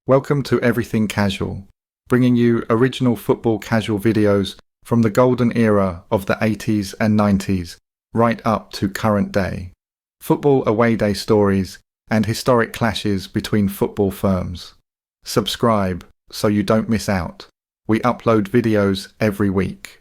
Welcome to Everything Casual, bringing you original football casual videos from the golden era of the 80s and 90s, right up to current day. Football away day stories and historic clashes between football firms. Subscribe so you don't miss out. We upload videos every week.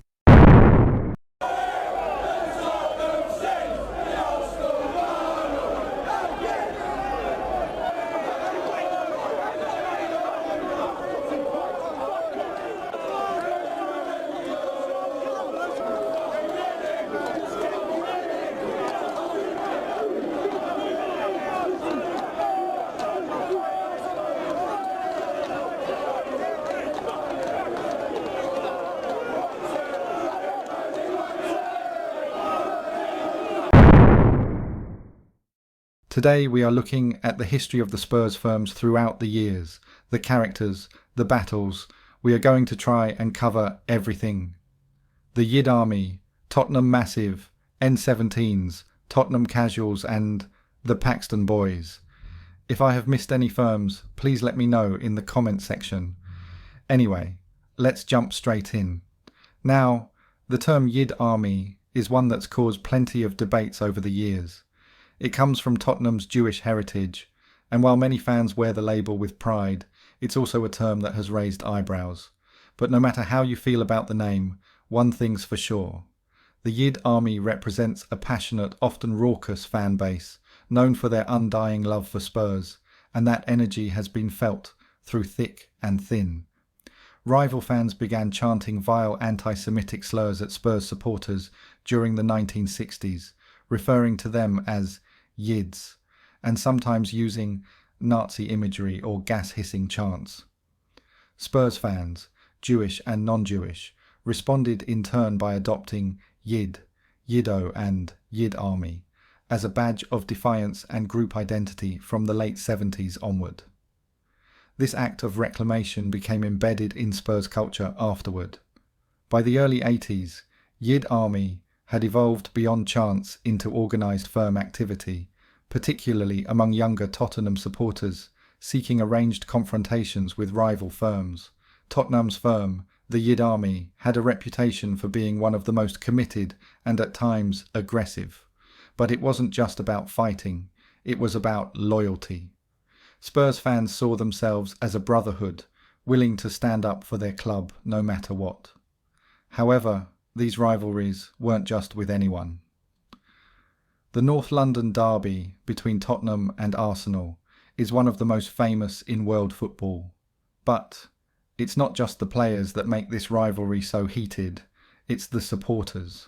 Today we are looking at the history of the Spurs firms throughout the years, the characters, the battles. We are going to try and cover everything. The Yid Army, Tottenham Massive, N17s, Tottenham Casuals and the Paxton Boys. If I have missed any firms, please let me know in the comment section. Anyway, let's jump straight in. Now, the term Yid Army is one that's caused plenty of debates over the years. It comes from Tottenham's Jewish heritage, and while many fans wear the label with pride, it's also a term that has raised eyebrows. But no matter how you feel about the name, one thing's for sure. The Yid Army represents a passionate, often raucous fan base, known for their undying love for Spurs, and that energy has been felt through thick and thin. Rival fans began chanting vile anti-Semitic slurs at Spurs supporters during the 1960s, referring to them as Yids, and sometimes using Nazi imagery or gas-hissing chants. Spurs fans, Jewish and non-Jewish, responded in turn by adopting Yid, Yiddo and Yid Army as a badge of defiance and group identity from the late 70s onward. This act of reclamation became embedded in Spurs culture afterward. By the early 80s, Yid Army had evolved beyond chants into organised firm activity, particularly among younger Tottenham supporters seeking arranged confrontations with rival firms. Tottenham's firm, the Yid Army, had a reputation for being one of the most committed and at times aggressive. But it wasn't just about fighting, it was about loyalty. Spurs fans saw themselves as a brotherhood, willing to stand up for their club no matter what. However, these rivalries weren't just with anyone. The North London derby between Tottenham and Arsenal is one of the most famous in world football. But it's not just the players that make this rivalry so heated, it's the supporters.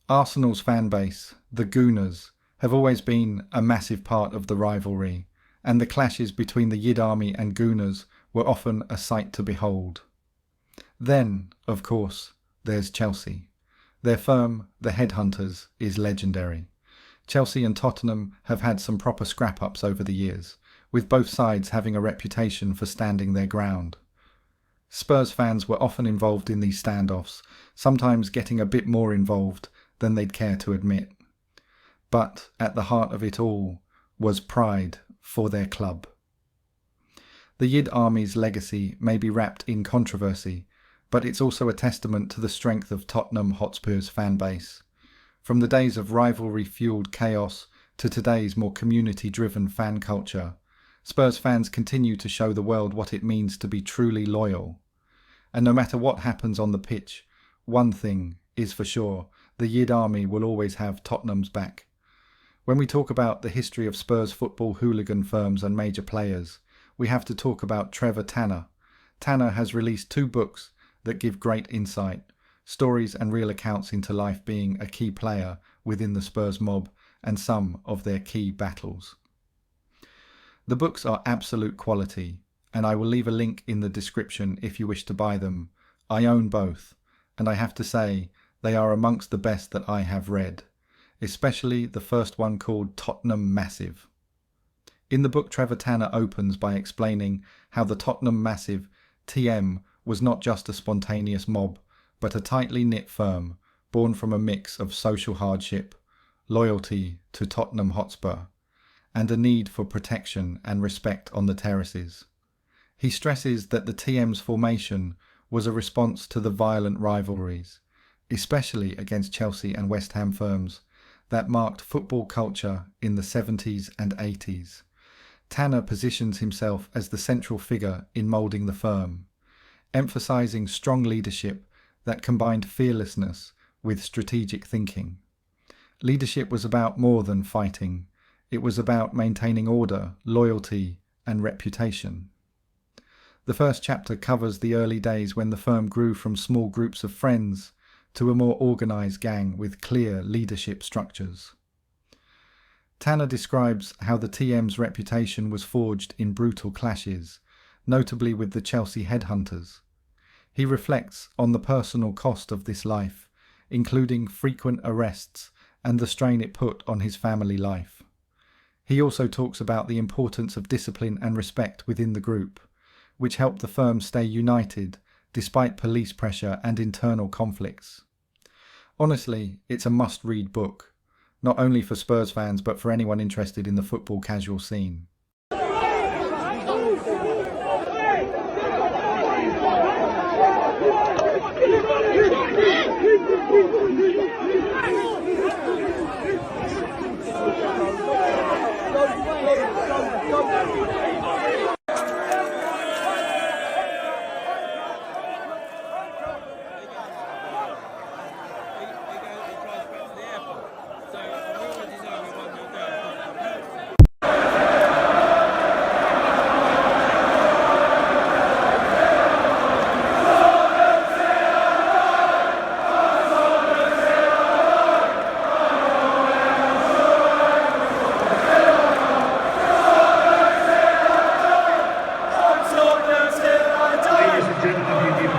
Arsenal's fan base, the Gooners, have always been a massive part of the rivalry, and the clashes between the Yid Army and Gooners were often a sight to behold. Then, of course, there's Chelsea. Their firm, the Headhunters, is legendary. Chelsea and Tottenham have had some proper scrap-ups over the years, with both sides having a reputation for standing their ground. Spurs fans were often involved in these standoffs, sometimes getting a bit more involved than they'd care to admit. But at the heart of it all was pride for their club. The Yid Army's legacy may be wrapped in controversy, but it's also a testament to the strength of Tottenham Hotspur's fan base. From the days of rivalry-fueled chaos to today's more community-driven fan culture, Spurs fans continue to show the world what it means to be truly loyal. And no matter what happens on the pitch, one thing is for sure, the Yid Army will always have Tottenham's back. When we talk about the history of Spurs football hooligan firms and major players, we have to talk about Trevor Tanner. Tanner has released 2 books that give great insight, stories and real accounts into life being a key player within the Spurs mob and some of their key battles. The books are absolute quality, and I will leave a link in the description if you wish to buy them. I own both, and I have to say they are amongst the best that I have read, especially the first one called Tottenham Massive. In the book, Trevor Tanner opens by explaining how the Tottenham Massive, TM, was not just a spontaneous mob, but a tightly knit firm, born from a mix of social hardship, loyalty to Tottenham Hotspur, and a need for protection and respect on the terraces. He stresses that the TM's formation was a response to the violent rivalries, especially against Chelsea and West Ham firms, that marked football culture in the 70s and 80s. Tanner positions himself as the central figure in moulding the firm, emphasising strong leadership that combined fearlessness with strategic thinking. Leadership was about more than fighting. It was about maintaining order, loyalty, and reputation. The first chapter covers the early days when the firm grew from small groups of friends to a more organised gang with clear leadership structures. Tanner describes how the TM's reputation was forged in brutal clashes, notably with the Chelsea Headhunters. He reflects on the personal cost of this life, including frequent arrests and the strain it put on his family life. He also talks about the importance of discipline and respect within the group, which helped the firm stay united despite police pressure and internal conflicts. Honestly, it's a must-read book, not only for Spurs fans but for anyone interested in the football casual scene.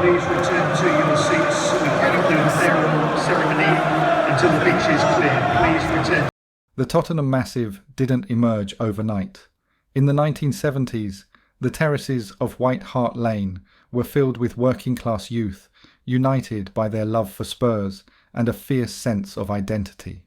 Please return to your seats. We cannot do the farewell ceremony until the pitch is clear. Please return. The Tottenham Massive didn't emerge overnight. In the 1970s, the terraces of White Hart Lane were filled with working-class youth, united by their love for Spurs and a fierce sense of identity.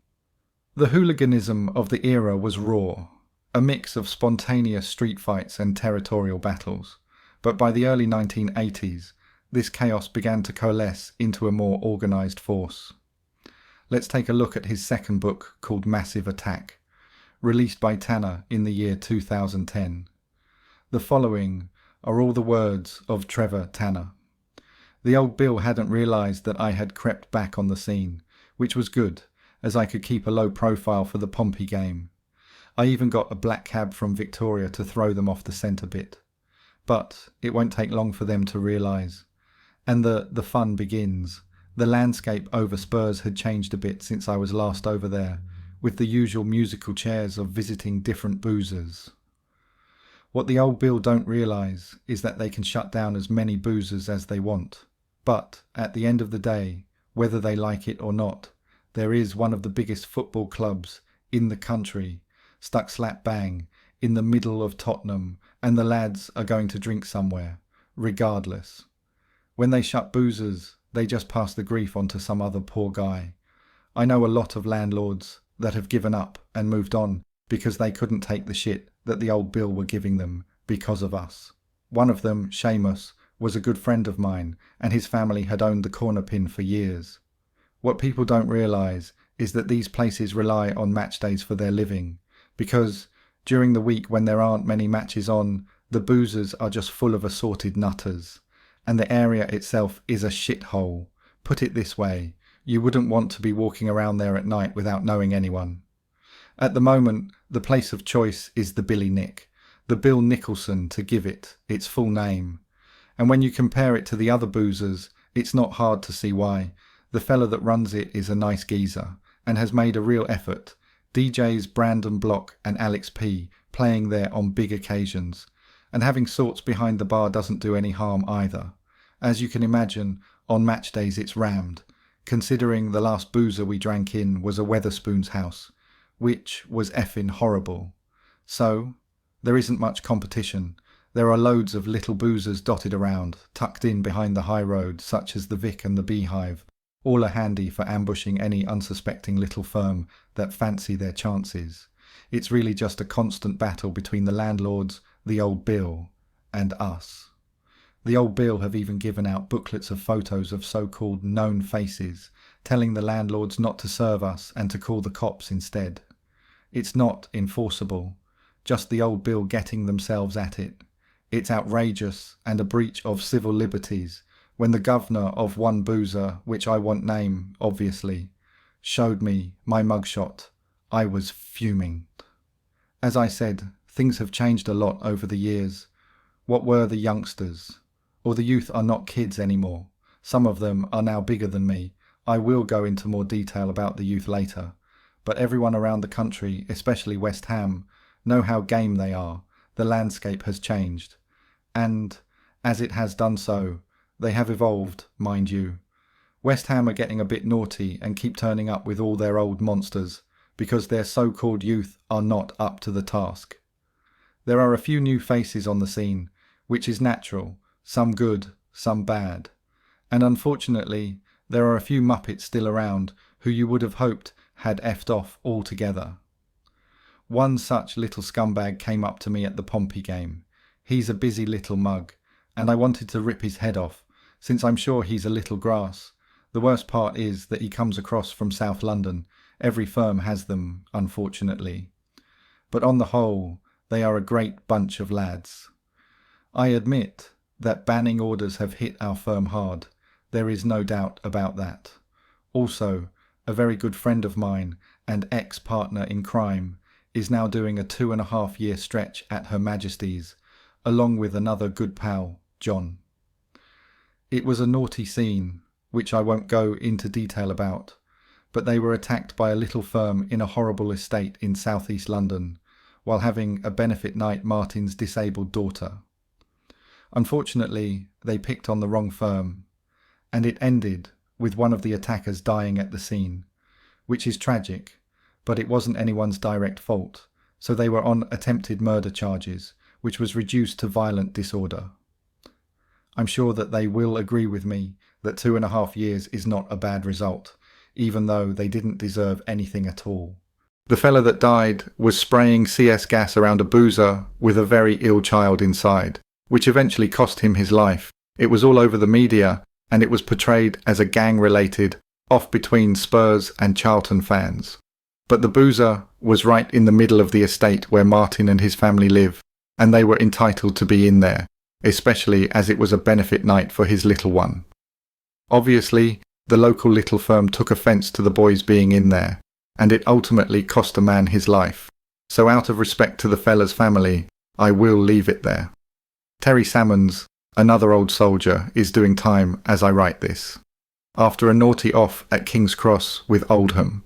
The hooliganism of the era was raw, a mix of spontaneous street fights and territorial battles, but by the early 1980s, this chaos began to coalesce into a more organised force. Let's take a look at his second book called Massive Attack, released by Tanner in the year 2010. The following are all the words of Trevor Tanner. The old Bill hadn't realised that I had crept back on the scene, which was good, as I could keep a low profile for the Pompey game. I even got a black cab from Victoria to throw them off the centre bit. But it won't take long for them to realise. And the fun begins. The landscape over Spurs had changed a bit since I was last over there, with the usual musical chairs of visiting different boozers. What the old Bill don't realise is that they can shut down as many boozers as they want. But at the end of the day, whether they like it or not, there is one of the biggest football clubs in the country, stuck slap bang in the middle of Tottenham, and the lads are going to drink somewhere, regardless. When they shut boozers, they just pass the grief on to some other poor guy. I know a lot of landlords that have given up and moved on because they couldn't take the shit that the old Bill were giving them because of us. One of them, Seamus, was a good friend of mine, and his family had owned the corner pin for years. What people don't realise is that these places rely on match days for their living, because during the week when there aren't many matches on, the boozers are just full of assorted nutters. And the area itself is a shithole. Put it this way, you wouldn't want to be walking around there at night without knowing anyone. At the moment, the place of choice is the Billy Nick, the Bill Nicholson to give it its full name. And when you compare it to the other boozers, it's not hard to see why. The fella that runs it is a nice geezer and has made a real effort. DJs Brandon Block and Alex P playing there on big occasions. And having sorts behind the bar doesn't do any harm either. As you can imagine, on match days it's rammed, considering the last boozer we drank in was a Wetherspoon's house, which was effing horrible. So, there isn't much competition. There are loads of little boozers dotted around, tucked in behind the high road, such as the Vic and the Beehive. All are handy for ambushing any unsuspecting little firm that fancy their chances. It's really just a constant battle between the landlords, the old Bill, and us. The old Bill have even given out booklets of photos of so-called known faces, telling the landlords not to serve us and to call the cops instead. It's not enforceable, just the old Bill getting themselves at it. It's outrageous and a breach of civil liberties when the governor of one boozer, which I won't name, obviously, showed me my mugshot. I was fuming. As I said, things have changed a lot over the years. What were the youngsters? Or the youth are not kids anymore. Some of them are now bigger than me. I will go into more detail about the youth later. But everyone around the country, especially West Ham, know how game they are. The landscape has changed. And, as it has done so, they have evolved, mind you. West Ham are getting a bit naughty and keep turning up with all their old monsters, because their so-called youth are not up to the task. There are a few new faces on the scene, which is natural, some good, some bad. And unfortunately, there are a few muppets still around who you would have hoped had effed off altogether. One such little scumbag came up to me at the Pompey game. He's a busy little mug, and I wanted to rip his head off, since I'm sure he's a little grass. The worst part is that he comes across from South London. Every firm has them, unfortunately. But on the whole, they are a great bunch of lads. I admit that banning orders have hit our firm hard. There is no doubt about that. Also, a very good friend of mine and ex-partner in crime is now doing a 2.5-year stretch at Her Majesty's, along with another good pal, John. It was a naughty scene, which I won't go into detail about, but they were attacked by a little firm in a horrible estate in southeast London, while having a benefit night Martin's disabled daughter. Unfortunately, they picked on the wrong firm, and it ended with one of the attackers dying at the scene, which is tragic, but it wasn't anyone's direct fault, so they were on attempted murder charges, which was reduced to violent disorder. I'm sure that they will agree with me that 2.5 years is not a bad result, even though they didn't deserve anything at all. The fella that died was spraying CS gas around a boozer with a very ill child inside, which eventually cost him his life. It was all over the media, and it was portrayed as a gang-related off between Spurs and Charlton fans. But the boozer was right in the middle of the estate where Martin and his family live, and they were entitled to be in there, especially as it was a benefit night for his little one. Obviously, the local little firm took offence to the boys being in there, and it ultimately cost a man his life. So out of respect to the fella's family, I will leave it there. Terry Salmons, another old soldier, is doing time as I write this, after a naughty off at King's Cross with Oldham.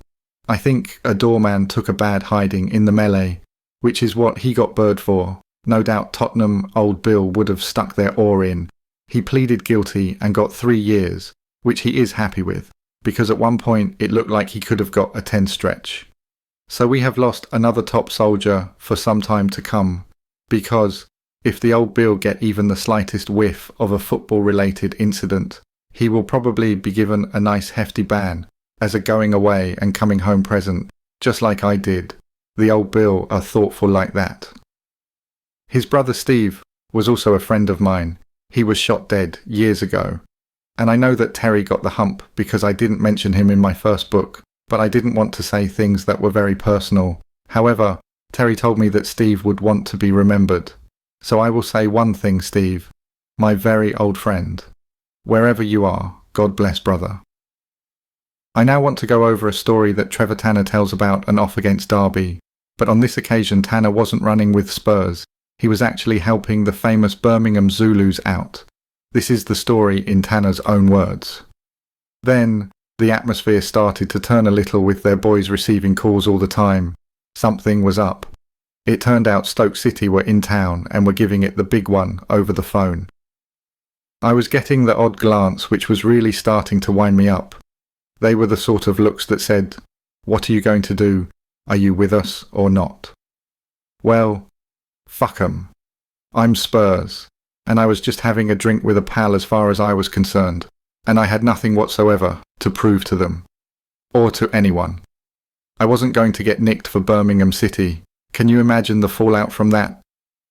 I think a doorman took a bad hiding in the melee, which is what he got bird for. No doubt Tottenham old Bill would have stuck their oar in. He pleaded guilty and got 3 years, which he is happy with, because at one point it looked like he could have got a 10 stretch. So we have lost another top soldier for some time to come, because if the old Bill get even the slightest whiff of a football-related incident, he will probably be given a nice hefty ban as a going away and coming home present, just like I did. The old Bill are thoughtful like that. His brother Steve was also a friend of mine. He was shot dead years ago. And I know that Terry got the hump because I didn't mention him in my first book, but I didn't want to say things that were very personal. However, Terry told me that Steve would want to be remembered. So I will say one thing, Steve, my very old friend. Wherever you are, God bless, brother. I now want to go over a story that Trevor Tanner tells about an off against Derby, but on this occasion Tanner wasn't running with Spurs. He was actually helping the famous Birmingham Zulus out. This is the story in Tanner's own words. Then, the atmosphere started to turn a little with their boys receiving calls all the time. Something was up. It turned out Stoke City were in town and were giving it the big one over the phone. I was getting the odd glance which was really starting to wind me up. They were the sort of looks that said, "What are you going to do? Are you with us or not?" Well, fuck 'em. I'm Spurs, and I was just having a drink with a pal as far as I was concerned, and I had nothing whatsoever to prove to them, or to anyone. I wasn't going to get nicked for Birmingham City. Can you imagine the fallout from that?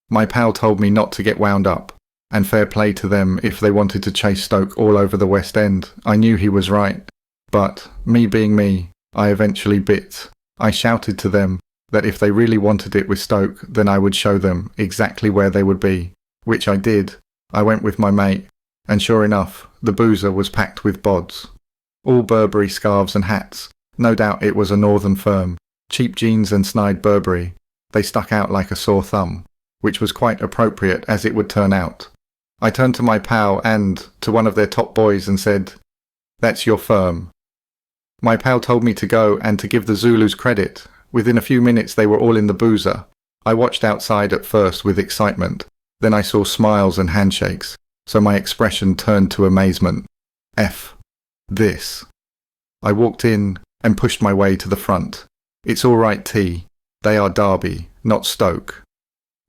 My pal told me not to get wound up, And fair play to them if they wanted to chase Stoke all over the West End. I knew he was right. But, me being me, I eventually bit. I shouted to them that if they really wanted it with Stoke, then I would show them exactly where they would be. Which I did. I went with my mate, and sure enough, the boozer was packed with bods. All Burberry scarves and hats. No doubt it was a northern firm. Cheap jeans and snide Burberry. They stuck out like a sore thumb, which was quite appropriate as it would turn out. I turned to my pal and to one of their top boys and said, "That's your firm." My pal told me to go and to give the Zulus credit. Within a few minutes they were all in the boozer. I watched outside at first with excitement. Then I saw smiles and handshakes, so my expression turned to amazement. F. This. I walked in and pushed my way to the front. "It's all right, T. They are Derby, not Stoke."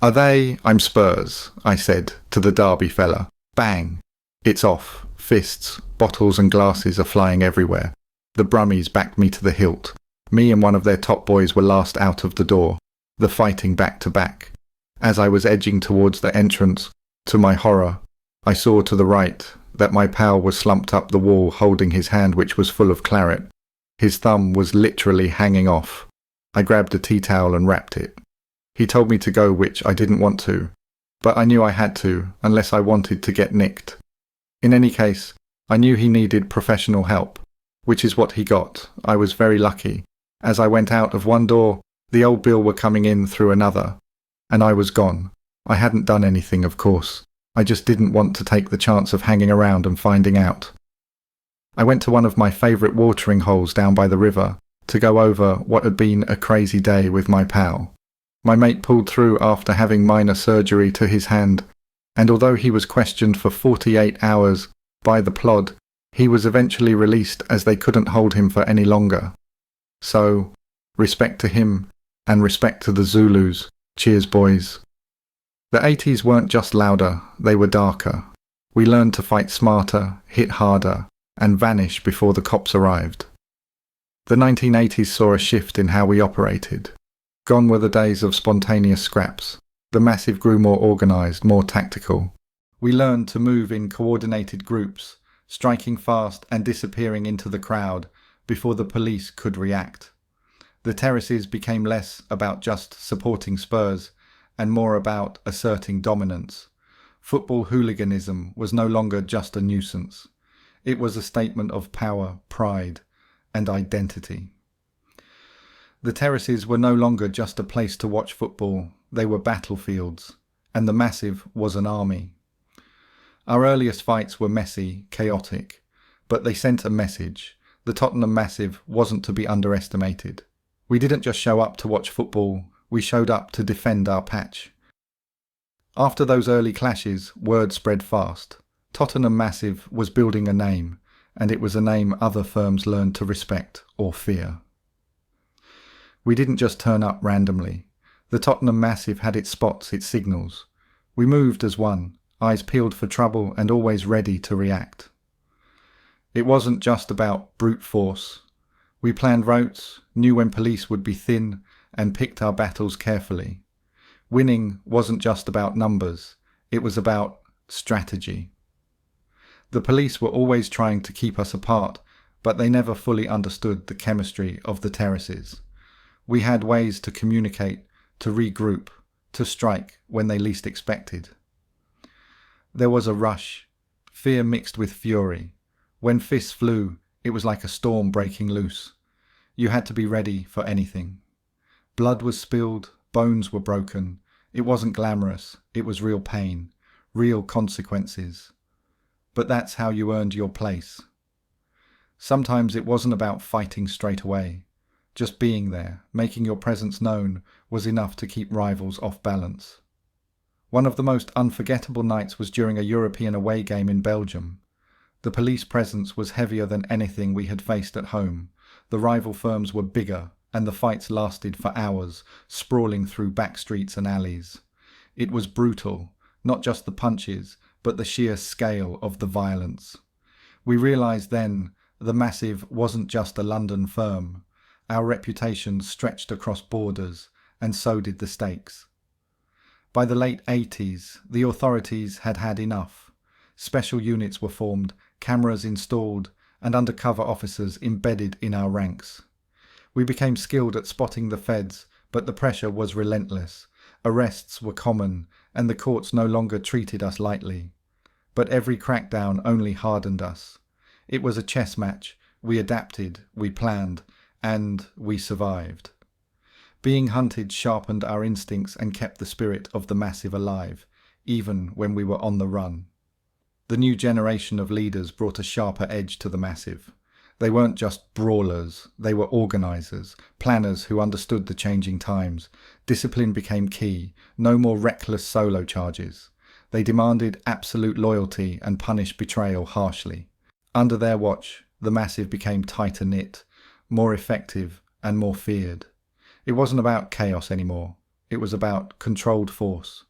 "Are they?" "I'm Spurs," I said to the Derby fella. Bang! It's off. Fists, bottles and glasses are flying everywhere. The Brummies backed me to the hilt. Me and one of their top boys were last out of the door, the fighting back to back. As I was edging towards the entrance, to my horror, I saw to the right that my pal was slumped up the wall holding his hand which was full of claret. His thumb was literally hanging off. I grabbed a tea towel and wrapped it. He told me to go, which I didn't want to, but I knew I had to, unless I wanted to get nicked. In any case, I knew he needed professional help, which is what he got. I was very lucky. As I went out of one door, the old Bill were coming in through another, and I was gone. I hadn't done anything, of course. I just didn't want to take the chance of hanging around and finding out. I went to one of my favourite watering holes down by the river to go over what had been a crazy day with my pal. My mate pulled through after having minor surgery to his hand, and although he was questioned for 48 hours by the plod, he was eventually released as they couldn't hold him for any longer. So, respect to him, and respect to the Zulus. Cheers, boys. The 80s weren't just louder, they were darker. We learned to fight smarter, hit harder, and vanish before the cops arrived. The 1980s saw a shift in how we operated. Gone were the days of spontaneous scraps. The massive grew more organised, more tactical. We learned to move in coordinated groups, striking fast and disappearing into the crowd before the police could react. The terraces became less about just supporting Spurs and more about asserting dominance. Football hooliganism was no longer just a nuisance. It was a statement of power, pride, and identity. The terraces were no longer just a place to watch football, they were battlefields, and the Massive was an army. Our earliest fights were messy, chaotic, but they sent a message. The Tottenham Massive wasn't to be underestimated. We didn't just show up to watch football, we showed up to defend our patch. After those early clashes, word spread fast. Tottenham Massive was building a name, and it was a name other firms learned to respect or fear. We didn't just turn up randomly. The Tottenham Massive had its spots, its signals. We moved as one, eyes peeled for trouble and always ready to react. It wasn't just about brute force. We planned routes, knew when police would be thin, and picked our battles carefully. Winning wasn't just about numbers, it was about strategy. The police were always trying to keep us apart, but they never fully understood the chemistry of the terraces. We had ways to communicate, to regroup, to strike when they least expected. There was a rush, fear mixed with fury. When fists flew, it was like a storm breaking loose. You had to be ready for anything. Blood was spilled, bones were broken. It wasn't glamorous, it was real pain, real consequences. But that's how you earned your place. Sometimes it wasn't about fighting straight away. Just being there, making your presence known, was enough to keep rivals off balance. One of the most unforgettable nights was during a European away game in Belgium. The police presence was heavier than anything we had faced at home. The rival firms were bigger, and the fights lasted for hours, sprawling through back streets and alleys. It was brutal, not just the punches, but the sheer scale of the violence. We realised then the Massive wasn't just a London firm. Our reputation stretched across borders, and so did the stakes. By the late 80s, the authorities had had enough. Special units were formed, cameras installed, and undercover officers embedded in our ranks. We became skilled at spotting the feds, but the pressure was relentless. Arrests were common, and the courts no longer treated us lightly. But every crackdown only hardened us. It was a chess match. We adapted, we planned, and we survived. Being hunted sharpened our instincts and kept the spirit of the massive alive, even when we were on the run. The new generation of leaders brought a sharper edge to the massive. They weren't just brawlers, they were organisers, planners who understood the changing times. Discipline became key, no more reckless solo charges. They demanded absolute loyalty and punished betrayal harshly. Under their watch, the massive became tighter knit, more effective and more feared. It wasn't about chaos anymore, it was about controlled force.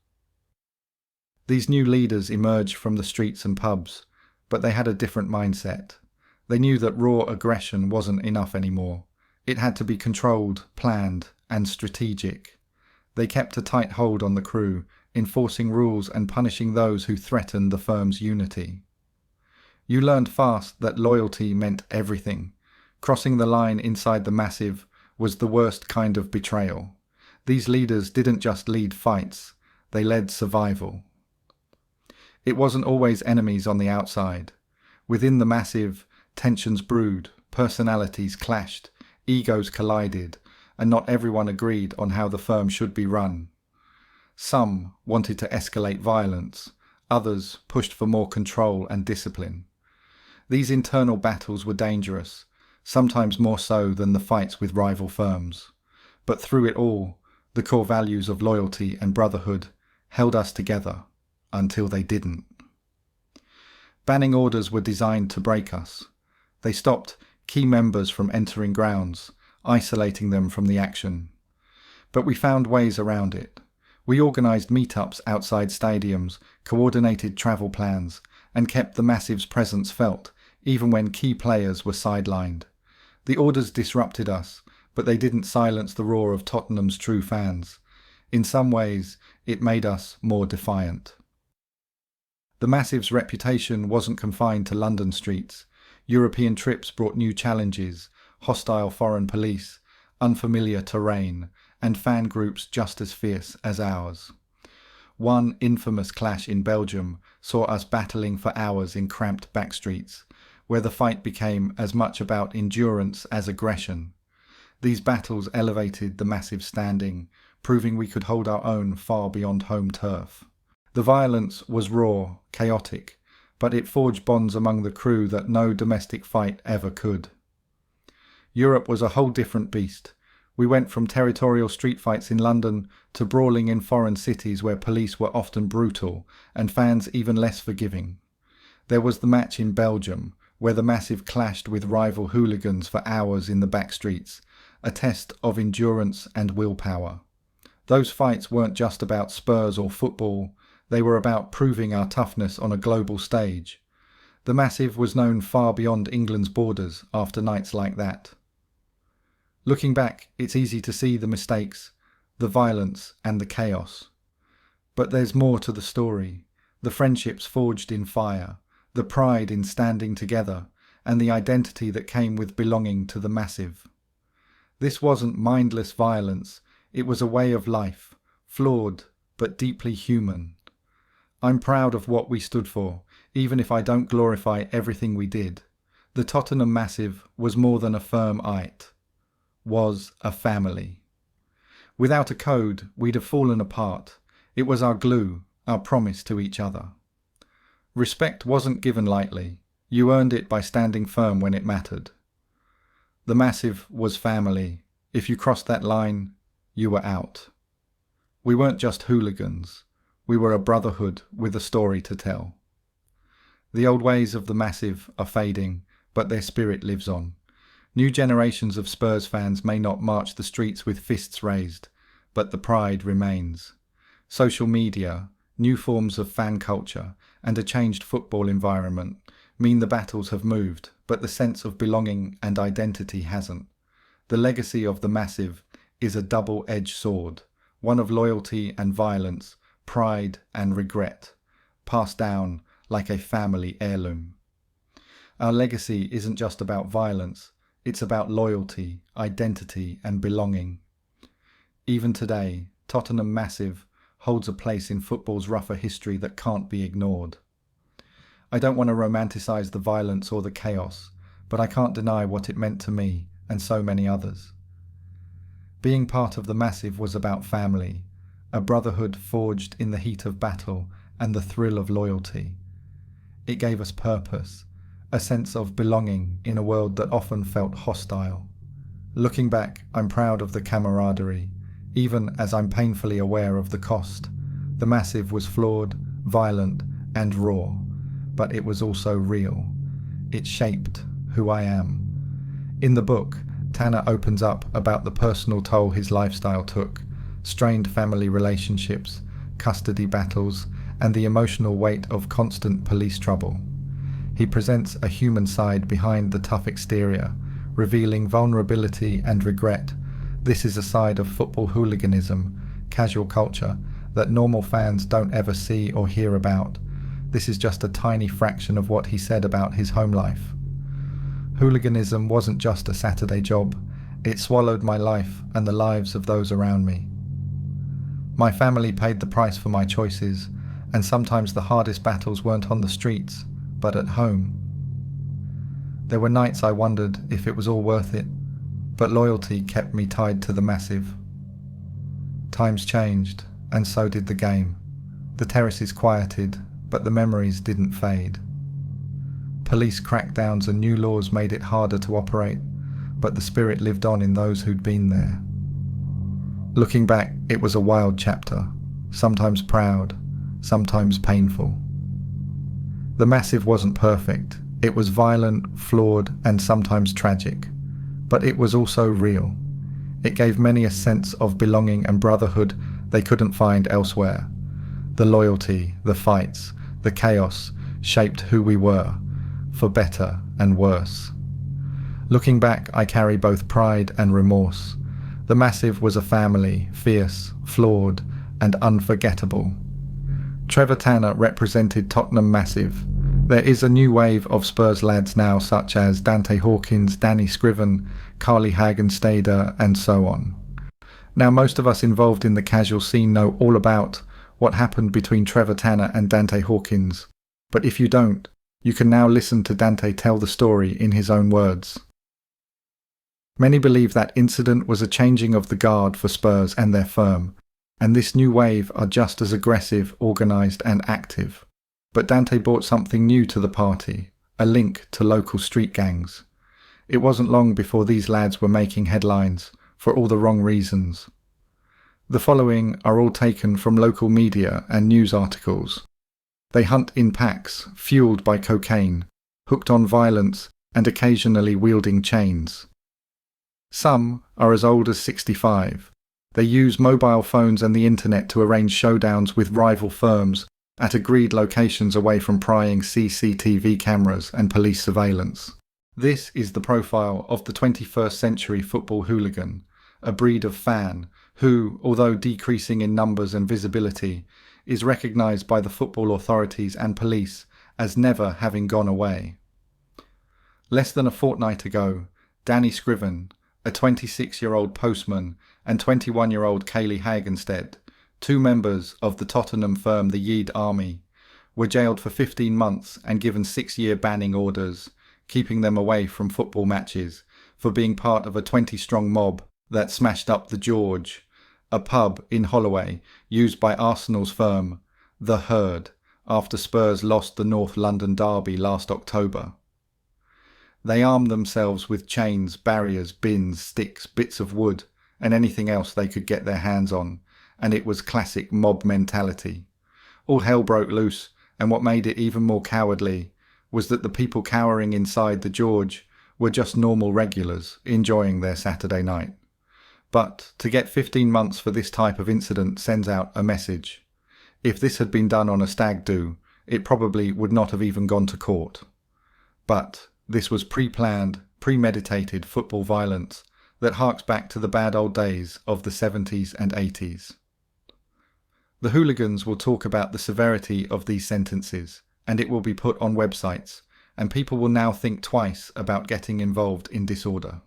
These new leaders emerged from the streets and pubs, but they had a different mindset. They knew that raw aggression wasn't enough anymore. It had to be controlled, planned, and strategic. They kept a tight hold on the crew, enforcing rules and punishing those who threatened the firm's unity. You learned fast that loyalty meant everything. Crossing the line inside the massive was the worst kind of betrayal. These leaders didn't just lead fights, they led survival. It wasn't always enemies on the outside. Within the massive, tensions brewed, personalities clashed, egos collided, and not everyone agreed on how the firm should be run. Some wanted to escalate violence, others pushed for more control and discipline. These internal battles were dangerous, sometimes more so than the fights with rival firms. But through it all, the core values of loyalty and brotherhood held us together, until they didn't. Banning orders were designed to break us. They stopped key members from entering grounds, isolating them from the action. But we found ways around it. We organised meetups outside stadiums, coordinated travel plans, and kept the massive's presence felt, even when key players were sidelined. The orders disrupted us, but they didn't silence the roar of Tottenham's true fans. In some ways, it made us more defiant. The massive's reputation wasn't confined to London streets. European trips brought new challenges, hostile foreign police, unfamiliar terrain, and fan groups just as fierce as ours. One infamous clash in Belgium saw us battling for hours in cramped backstreets, where the fight became as much about endurance as aggression. These battles elevated the massive standing, proving we could hold our own far beyond home turf. The violence was raw, chaotic, but it forged bonds among the crew that no domestic fight ever could. Europe was a whole different beast. We went from territorial street fights in London to brawling in foreign cities where police were often brutal and fans even less forgiving. There was the match in Belgium, where the massive clashed with rival hooligans for hours in the back streets, a test of endurance and willpower. Those fights weren't just about Spurs or football, they were about proving our toughness on a global stage. The massive was known far beyond England's borders after nights like that. Looking back, it's easy to see the mistakes, the violence and the chaos. But there's more to the story. The friendships forged in fire, the pride in standing together, and the identity that came with belonging to the massive. This wasn't mindless violence, it was a way of life, flawed but deeply human. I'm proud of what we stood for, even if I don't glorify everything we did. The Tottenham Massive was more than a firm was a family. Without a code, we'd have fallen apart. It was our glue, our promise to each other. Respect wasn't given lightly. You earned it by standing firm when it mattered. The massive was family. If you crossed that line, you were out. We weren't just hooligans. We were a brotherhood with a story to tell. The old ways of the massive are fading, but their spirit lives on. New generations of Spurs fans may not march the streets with fists raised, but the pride remains. Social media, new forms of fan culture, and a changed football environment mean the battles have moved, but the sense of belonging and identity hasn't. The legacy of the massive is a double-edged sword, one of loyalty and violence, pride and regret, passed down like a family heirloom. Our legacy isn't just about violence, it's about loyalty, identity and belonging. Even today, Tottenham Massive holds a place in football's rougher history that can't be ignored. I don't want to romanticise the violence or the chaos, but I can't deny what it meant to me and so many others. Being part of the Massive was about family, a brotherhood forged in the heat of battle and the thrill of loyalty. It gave us purpose, a sense of belonging in a world that often felt hostile. Looking back, I'm proud of the camaraderie, even as I'm painfully aware of the cost. The Massive was flawed, violent, and raw, but it was also real. It shaped who I am. In the book, Tanner opens up about the personal toll his lifestyle took, strained family relationships, custody battles, and the emotional weight of constant police trouble. He presents a human side behind the tough exterior, revealing vulnerability and regret. This is a side of football hooliganism, casual culture, that normal fans don't ever see or hear about. This is just a tiny fraction of what he said about his home life. Hooliganism wasn't just a Saturday job, it swallowed my life and the lives of those around me. My family paid the price for my choices, and sometimes the hardest battles weren't on the streets, but at home. There were nights I wondered if it was all worth it, but loyalty kept me tied to the Massive. Times changed, and so did the game. The terraces quieted, but the memories didn't fade. Police crackdowns and new laws made it harder to operate, but the spirit lived on in those who'd been there. Looking back, it was a wild chapter, sometimes proud, sometimes painful. The Massive wasn't perfect. It was violent, flawed, and sometimes tragic, but it was also real. It gave many a sense of belonging and brotherhood they couldn't find elsewhere. The loyalty, the fights, the chaos shaped who we were, for better and worse. Looking back, I carry both pride and remorse. The Massive was a family, fierce, flawed, and unforgettable. Trevor Tanner represented Tottenham Massive. There is a new wave of Spurs lads now, such as Dante Hawkins, Danny Scriven, Carly Hagenstader, and so on. Now, most of us involved in the casual scene know all about what happened between Trevor Tanner and Dante Hawkins, but if you don't, you can now listen to Dante tell the story in his own words. Many believe that incident was a changing of the guard for Spurs and their firm, and this new wave are just as aggressive, organised and active. But Dante brought something new to the party, a link to local street gangs. It wasn't long before these lads were making headlines, for all the wrong reasons. The following are all taken from local media and news articles. They hunt in packs, fueled by cocaine, hooked on violence and occasionally wielding chains. Some are as old as 65. They use mobile phones and the internet to arrange showdowns with rival firms at agreed locations away from prying CCTV cameras and police surveillance. This is the profile of the 21st century football hooligan, a breed of fan who, although decreasing in numbers and visibility, is recognised by the football authorities and police as never having gone away. Less than a fortnight ago, Danny Scriven, a 26-year-old postman, and 21-year-old Kaylee Hagenstead, two members of the Tottenham firm the Yid Army, were jailed for 15 months and given 6-year banning orders, keeping them away from football matches for being part of a 20-strong mob that smashed up the George, a pub in Holloway used by Arsenal's firm, The Herd, after Spurs lost the North London derby last October. They armed themselves with chains, barriers, bins, sticks, bits of wood, and anything else they could get their hands on, and it was classic mob mentality. All hell broke loose, and what made it even more cowardly was that the people cowering inside the George were just normal regulars enjoying their Saturday night. But to get 15 months for this type of incident sends out a message. If this had been done on a stag do, it probably would not have even gone to court. But this was pre-planned, premeditated football violence that harks back to the bad old days of the 70s and 80s. The hooligans will talk about the severity of these sentences, and it will be put on websites, and people will now think twice about getting involved in disorder.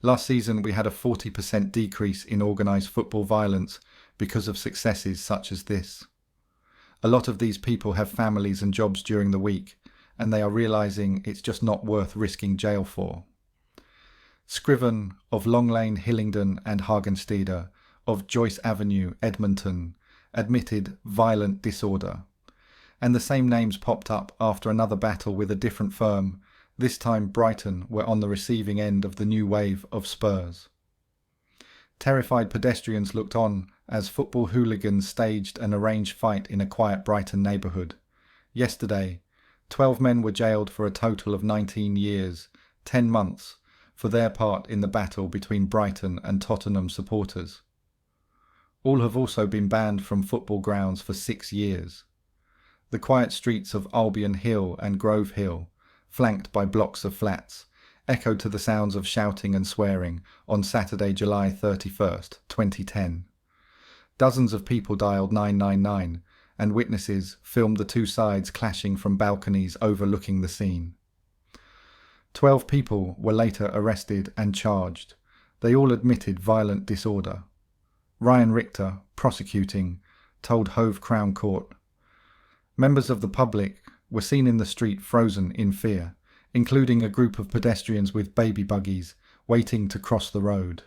Last season we had a 40% decrease in organised football violence because of successes such as this. A lot of these people have families and jobs during the week, and they are realising it's just not worth risking jail for. Scriven of Long Lane, Hillingdon and Hagenstede, of Joyce Avenue, Edmonton, admitted violent disorder. And the same names popped up after another battle with a different firm. This time Brighton were on the receiving end of the new wave of Spurs. Terrified pedestrians looked on as football hooligans staged an arranged fight in a quiet Brighton neighbourhood. Yesterday, 12 men were jailed for a total of 19 years, 10 months, for their part in the battle between Brighton and Tottenham supporters. All have also been banned from football grounds for 6 years. The quiet streets of Albion Hill and Grove Hill, flanked by blocks of flats, echoed to the sounds of shouting and swearing on Saturday, July 31st, 2010. Dozens of people dialed 999, and witnesses filmed the two sides clashing from balconies overlooking the scene. 12 people were later arrested and charged. They all admitted violent disorder. Ryan Richter, prosecuting, told Hove Crown Court, "Members of the public were seen in the street frozen in fear, including a group of pedestrians with baby buggies waiting to cross the road.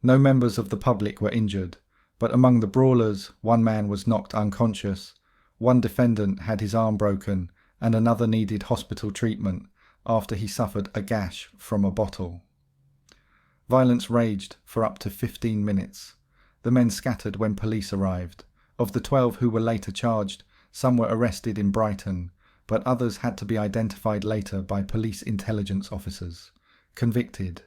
No members of the public were injured, but among the brawlers, one man was knocked unconscious, one defendant had his arm broken, and another needed hospital treatment after he suffered a gash from a bottle. Violence raged for up to 15 minutes. The men scattered when police arrived. Of the 12 who were later charged, some were arrested in Brighton, but others had to be identified later by police intelligence officers. Convicted.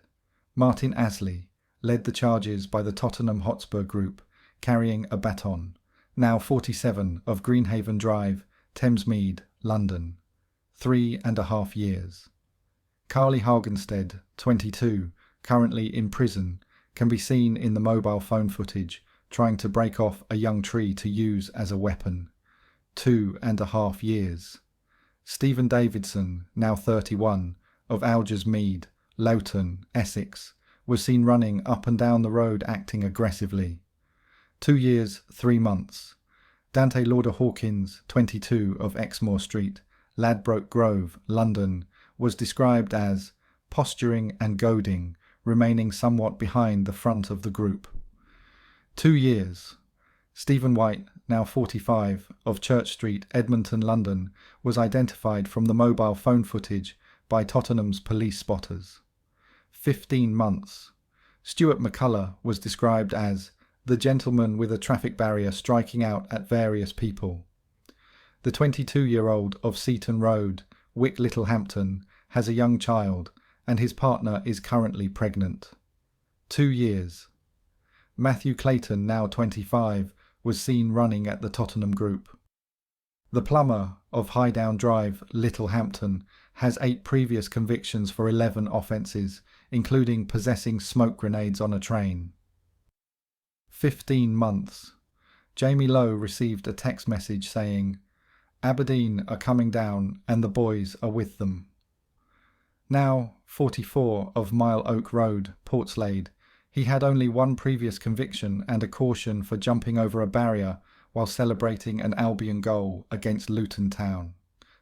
Martin Asley led the charges by the Tottenham Hotspur Group, carrying a baton, now 47, of Greenhaven Drive, Thamesmead, London. 3.5 years. Carly Hagenstead, 22, currently in prison, can be seen in the mobile phone footage trying to break off a young tree to use as a weapon. 2.5 years. Stephen Davidson, now 31, of Algers Mead, Loughton, Essex, was seen running up and down the road acting aggressively. 2 years, 3 months. Dante Hawkins, 22, of Exmoor Street, Ladbroke Grove, London, was described as posturing and goading, remaining somewhat behind the front of the group. 2 years. Stephen White, now 45, of Church Street, Edmonton, London, was identified from the mobile phone footage by Tottenham's police spotters. 15 months. Stuart McCullough was described as the gentleman with a traffic barrier striking out at various people. The 22-year-old of Seaton Road, Wick Littlehampton, has a young child, and his partner is currently pregnant. 2 years. Matthew Clayton, now 25, was seen running at the Tottenham group. The plumber of Highdown Drive, Littlehampton, has 8 previous convictions for 11 offences, including possessing smoke grenades on a train. 15 months. Jamie Lowe received a text message saying, "Aberdeen are coming down and the boys are with them." Now 44, of Mile Oak Road, Portslade, he had only 1 previous conviction and a caution for jumping over a barrier while celebrating an Albion goal against Luton Town.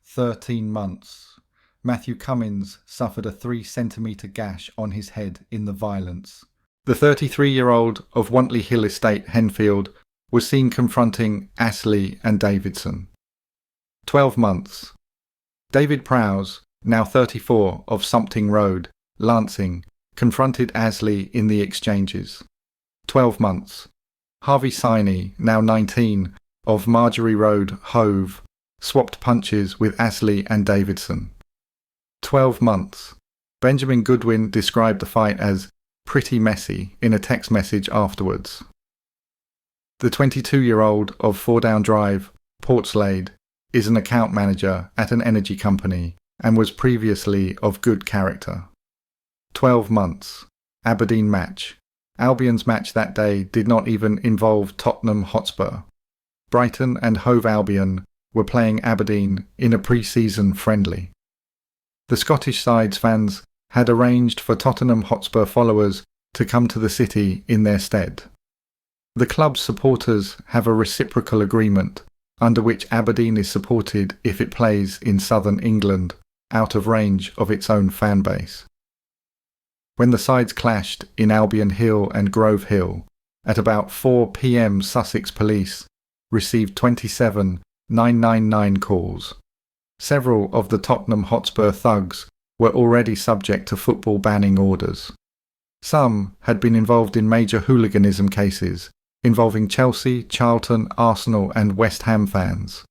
13 months. Matthew Cummins suffered a 3-centimetre gash on his head in the violence. The 33-year-old of Wantley Hill Estate, Henfield, was seen confronting Asley and Davidson. 12 months. David Prowse, now 34, of Sumpting Road, Lancing, confronted Asley in the exchanges. 12 months. Harvey Siney, now 19, of Marjorie Road, Hove, swapped punches with Asley and Davidson. 12 months. Benjamin Goodwin described the fight as pretty messy in a text message afterwards. The 22-year-old of Fourdown Drive, Portslade, is an account manager at an energy company and was previously of good character. 12 months. Aberdeen match. Albion's match that day did not even involve Tottenham Hotspur. Brighton and Hove Albion were playing Aberdeen in a pre-season friendly. The Scottish side's fans had arranged for Tottenham Hotspur followers to come to the city in their stead. The club's supporters have a reciprocal agreement under which Aberdeen is supported if it plays in southern England, out of range of its own fan base. When the sides clashed in Albion Hill and Grove Hill, at about 4 p.m. Sussex police received 27 999 calls. Several of the Tottenham Hotspur thugs were already subject to football banning orders. Some had been involved in major hooliganism cases involving Chelsea, Charlton, Arsenal and West Ham fans.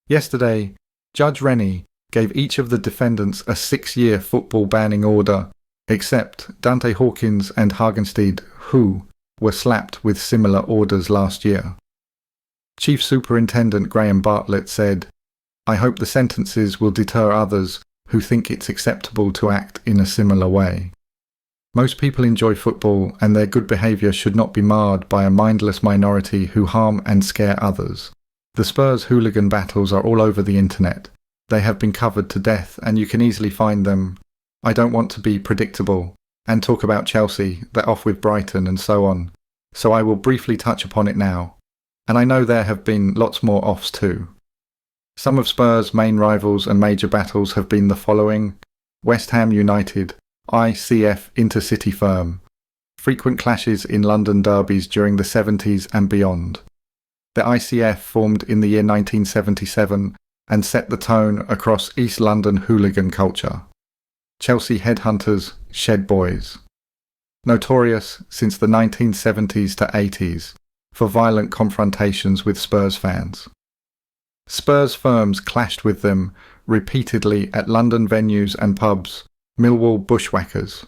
Yesterday, Judge Rennie gave each of the defendants a 6-year football banning order, except Dante Hawkins and Haringey, who were slapped with similar orders last year. Chief Superintendent Graham Bartlett said, "I hope the sentences will deter others who think it's acceptable to act in a similar way. Most people enjoy football and their good behaviour should not be marred by a mindless minority who harm and scare others. The Spurs hooligan battles are all over the internet. They have been covered to death and you can easily find them. I don't want to be predictable and talk about Chelsea, they're off with Brighton and so on, so I will briefly touch upon it now. And I know there have been lots more offs too. Some of Spurs' main rivals and major battles have been the following: West Ham United, ICF intercity firm, frequent clashes in London derbies during the 70s and beyond. The ICF formed in the year 1977 and set the tone across East London hooligan culture. Chelsea Headhunters, Shed Boys. Notorious since the 1970s to 80s for violent confrontations with Spurs fans. Spurs firms clashed with them repeatedly at London venues and pubs. Millwall Bushwhackers.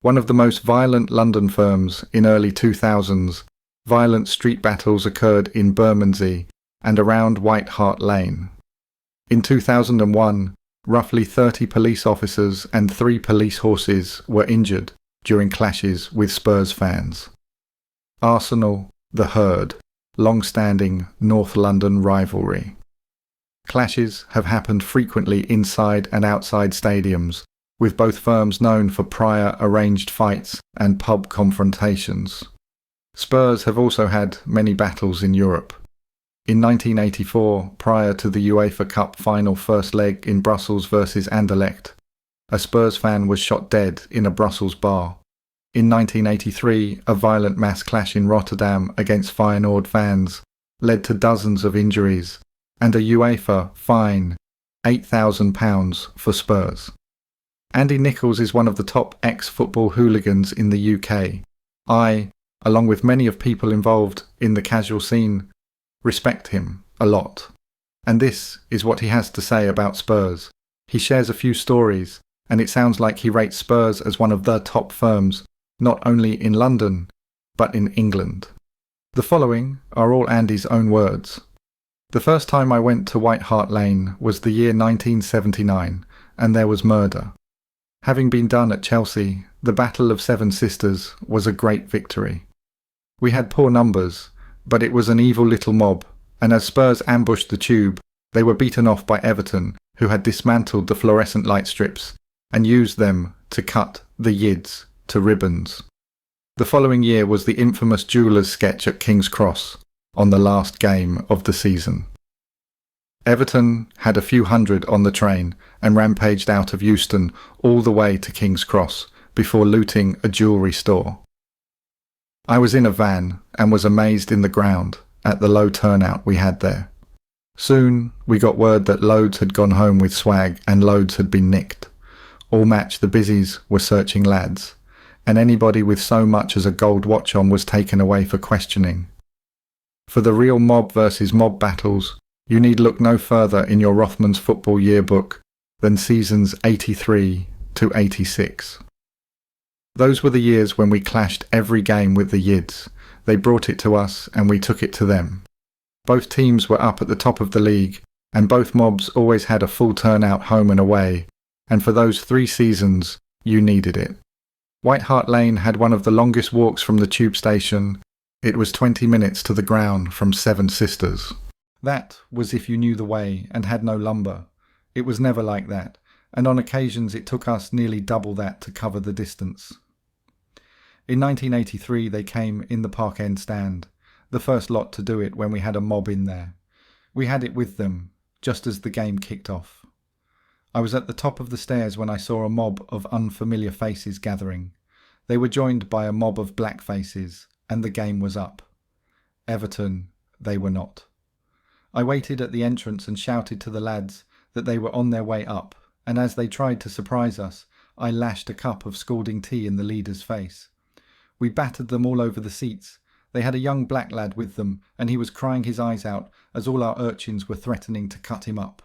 One of the most violent London firms in early 2000s, violent street battles occurred in Bermondsey and around White Hart Lane. In 2001, roughly 30 police officers and 3 police horses were injured during clashes with Spurs fans. Arsenal, the Herd, long-standing North London rivalry. Clashes have happened frequently inside and outside stadiums, with both firms known for prior arranged fights and pub confrontations. Spurs have also had many battles in Europe. In 1984, prior to the UEFA Cup final first leg in Brussels versus Anderlecht, a Spurs fan was shot dead in a Brussels bar. In 1983, a violent mass clash in Rotterdam against Feyenoord fans led to dozens of injuries and a UEFA fine £8,000 for Spurs. Andy Nichols is one of the top ex-football hooligans in the UK. I, along with many of people involved in the casual scene, respect him a lot. And this is what he has to say about Spurs. He shares a few stories, and it sounds like he rates Spurs as one of the top firms, not only in London, but in England. The following are all Andy's own words. The first time I went to White Hart Lane was the year 1979, and there was murder. Having been done at Chelsea, the Battle of Seven Sisters was a great victory. We had poor numbers, but it was an evil little mob, and as Spurs ambushed the tube, they were beaten off by Everton, who had dismantled the fluorescent light strips and used them to cut the Yids to ribbons. The following year was the infamous Jewellers sketch at King's Cross on the last game of the season. Everton had a few hundred on the train and rampaged out of Euston all the way to King's Cross before looting a jewellery store. I was in a van and was amazed in the ground at the low turnout we had there. Soon we got word that loads had gone home with swag and loads had been nicked. All match the busies were searching lads, and anybody with so much as a gold watch on was taken away for questioning. For the real mob versus mob battles, you need look no further in your Rothmans football yearbook than seasons 83 to 86. Those were the years when we clashed every game with the Yids. They brought it to us and we took it to them. Both teams were up at the top of the league, and both mobs always had a full turnout home and away, and for those 3 seasons, you needed it. White Hart Lane had one of the longest walks from the tube station. It was 20 minutes to the ground from Seven Sisters. That was if you knew the way and had no lumber. It was never like that, and on occasions it took us nearly double that to cover the distance. In 1983 they came in the Park End stand, the first lot to do it when we had a mob in there. We had it with them, just as the game kicked off. I was at the top of the stairs when I saw a mob of unfamiliar faces gathering. They were joined by a mob of black faces, and the game was up. Everton, they were not. I waited at the entrance and shouted to the lads that they were on their way up, and as they tried to surprise us, I lashed a cup of scalding tea in the leader's face. We battered them all over the seats. They had a young black lad with them, and he was crying his eyes out as all our urchins were threatening to cut him up.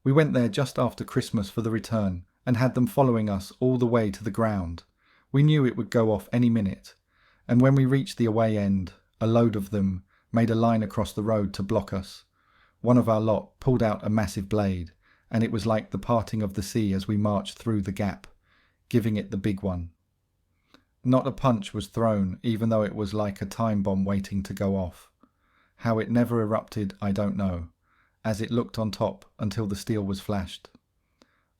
We went there just after Christmas for the return, and had them following us all the way to the ground. We knew it would go off any minute, and when we reached the away end, a load of them made a line across the road to block us. One of our lot pulled out a massive blade, and it was like the parting of the sea as we marched through the gap, giving it the big one. Not a punch was thrown, even though it was like a time bomb waiting to go off. How it never erupted, I don't know, as it looked on top until the steel was flashed.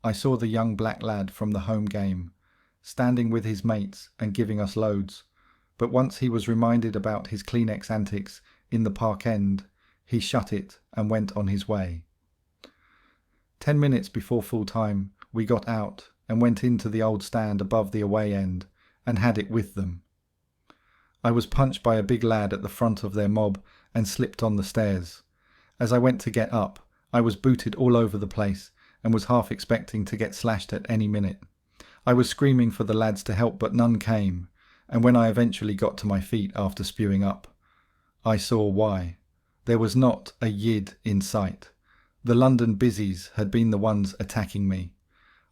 I saw the young black lad from the home game, standing with his mates and giving us loads, but once he was reminded about his Kleenex antics in the Park End, he shut it and went on his way. 10 minutes before full time, we got out and went into the old stand above the away end and had it with them. I was punched by a big lad at the front of their mob and slipped on the stairs. As I went to get up, I was booted all over the place and was half expecting to get slashed at any minute. I was screaming for the lads to help, but none came, and when I eventually got to my feet after spewing up, I saw why. There was not a Yid in sight. The London busies had been the ones attacking me.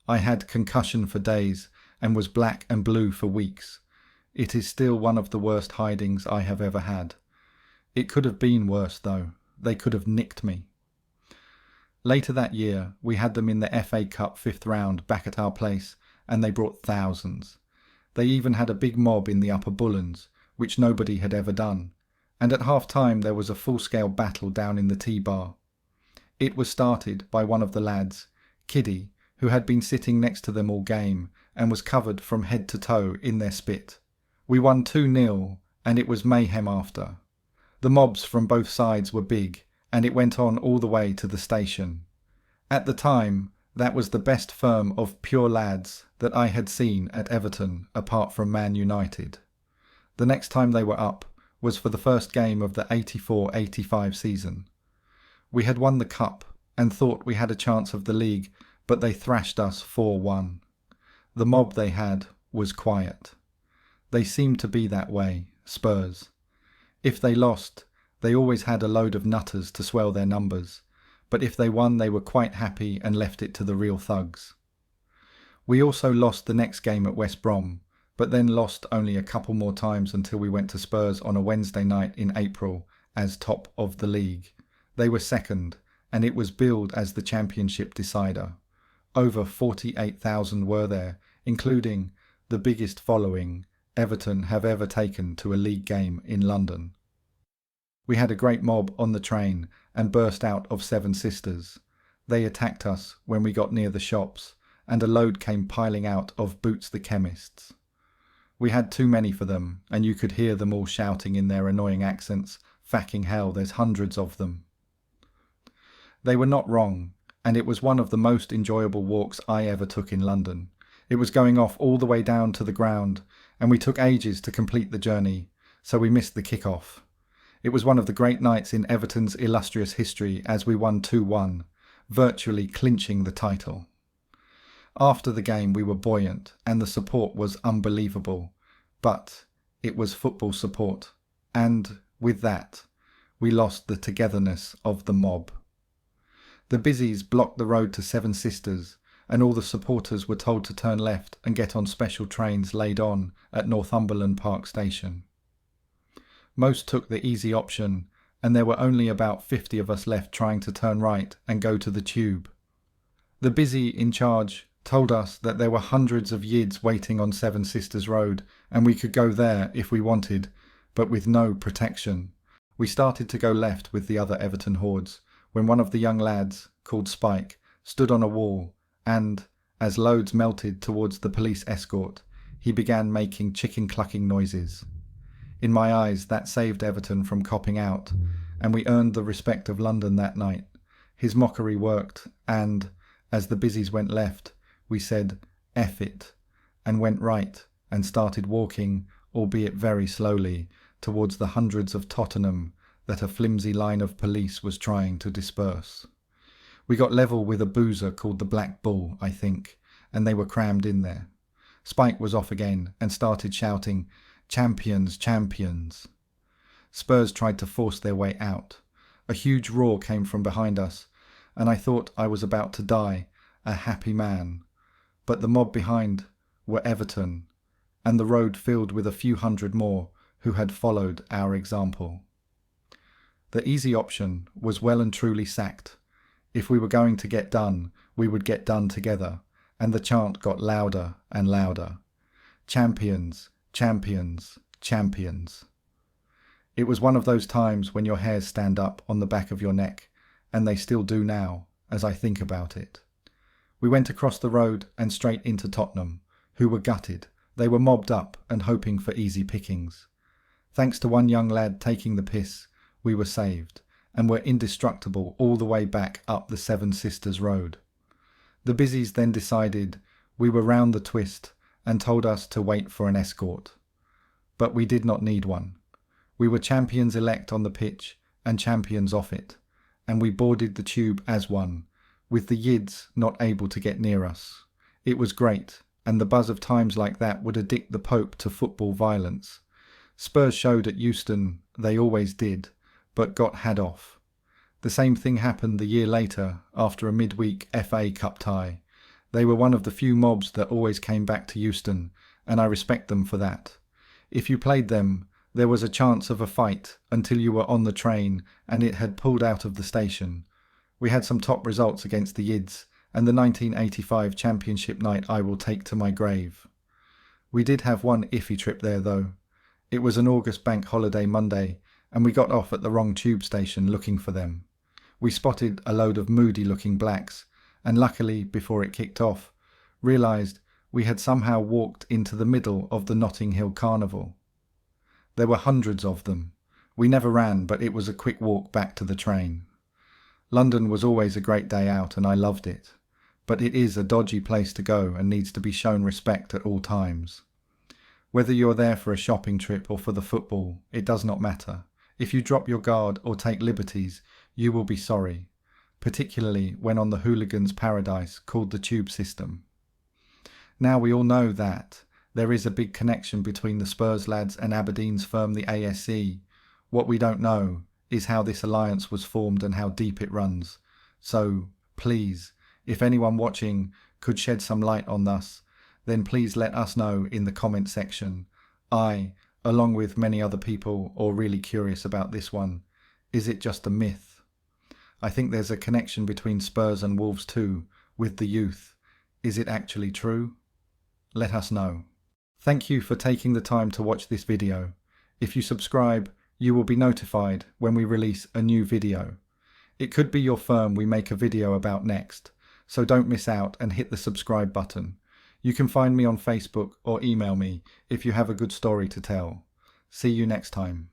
I had concussion for days and was black and blue for weeks. It is still one of the worst hidings I have ever had. It could have been worse though. They could have nicked me. Later that year, we had them in the FA Cup 5th round back at our place, and they brought thousands. They even had a big mob in the Upper Bullens, which nobody had ever done, and at half-time there was a full-scale battle down in the T-bar. It was started by one of the lads, Kiddie, who had been sitting next to them all game and was covered from head to toe in their spit. We won 2-0, and it was mayhem after. The mobs from both sides were big, and it went on all the way to the station. At the time, that was the best firm of pure lads that I had seen at Everton, apart from Man United. The next time they were up was for the first game of the 84-85 season. We had won the cup and thought we had a chance of the league, but they thrashed us 4-1. The mob they had was quiet. They seemed to be that way, Spurs. If they lost, they always had a load of nutters to swell their numbers, but if they won they were quite happy and left it to the real thugs. We also lost the next game at West Brom, but then lost only a couple more times until we went to Spurs on a Wednesday night in April as top of the league. They were second, and it was billed as the championship decider. Over 48,000 were there, including the biggest following Everton have ever taken to a league game in London. We had a great mob on the train and burst out of Seven Sisters. They attacked us when we got near the shops, and a load came piling out of Boots the chemist's. We had too many for them, and you could hear them all shouting in their annoying accents, "Fucking hell, there's hundreds of them." They were not wrong, and it was one of the most enjoyable walks I ever took in London. It was going off all the way down to the ground, and we took ages to complete the journey, so we missed the kick-off. It was one of the great nights in Everton's illustrious history as we won 2-1, virtually clinching the title. After the game we were buoyant and the support was unbelievable, but it was football support, and with that we lost the togetherness of the mob. The busies blocked the road to Seven Sisters, and all the supporters were told to turn left and get on special trains laid on at Northumberland Park Station. Most took the easy option, and there were only about 50 of us left trying to turn right and go to the tube. The busy in charge told us that there were hundreds of Yids waiting on Seven Sisters Road and we could go there if we wanted, but with no protection. We started to go left with the other Everton hordes when one of the young lads, called Spike, stood on a wall and, as loads melted towards the police escort, he began making chicken clucking noises. In my eyes, that saved Everton from copping out, and we earned the respect of London that night. His mockery worked, and, as the busies went left, we said, "F it," and went right and started walking, albeit very slowly, towards the hundreds of Tottenham that a flimsy line of police was trying to disperse. We got level with a boozer called the Black Bull, I think, and they were crammed in there. Spike was off again and started shouting, "Champions, champions." Spurs tried to force their way out. A huge roar came from behind us, and I thought I was about to die, a happy man. But the mob behind were Everton, and the road filled with a few hundred more who had followed our example. The easy option was well and truly sacked. If we were going to get done, we would get done together, and the chant got louder and louder. Champions, champions, champions. It was one of those times when your hairs stand up on the back of your neck, and they still do now, as I think about it. We went across the road and straight into Tottenham, who were gutted. They were mobbed up and hoping for easy pickings. Thanks to one young lad taking the piss, we were saved, and were indestructible all the way back up the Seven Sisters Road. The busies then decided we were round the twist and told us to wait for an escort. But we did not need one. We were champions elect on the pitch and champions off it, and we boarded the tube as one, with the Yids not able to get near us. It was great, and the buzz of times like that would addict the Pope to football violence. Spurs showed at Euston they always did, but got had off. The same thing happened the year later after a midweek FA Cup tie. They were one of the few mobs that always came back to Euston, and I respect them for that. If you played them, there was a chance of a fight until you were on the train and it had pulled out of the station. We had some top results against the Yids, and the 1985 championship night I will take to my grave. We did have one iffy trip there though. It was an August bank holiday Monday, and we got off at the wrong tube station looking for them. We spotted a load of moody looking blacks, and luckily, before it kicked off, realised we had somehow walked into the middle of the Notting Hill Carnival. There were hundreds of them. We never ran, but it was a quick walk back to the train. London was always a great day out and I loved it, but it is a dodgy place to go and needs to be shown respect at all times. Whether you're there for a shopping trip or for the football, it does not matter. If you drop your guard or take liberties, you will be sorry, particularly when on the hooligans' paradise called the tube system. Now we all know that there is a big connection between the Spurs lads and Aberdeen's firm the ASC. What we don't know is how this alliance was formed and how deep it runs. So, please, if anyone watching could shed some light on this, then please let us know in the comment section. I, along with many other people, are really curious about this one. Is it just a myth? I think there's a connection between Spurs and Wolves too, with the youth. Is it actually true? Let us know. Thank you for taking the time to watch this video. If you subscribe, you will be notified when we release a new video. It could be your firm we make a video about next, so don't miss out and hit the subscribe button. You can find me on Facebook or email me if you have a good story to tell. See you next time.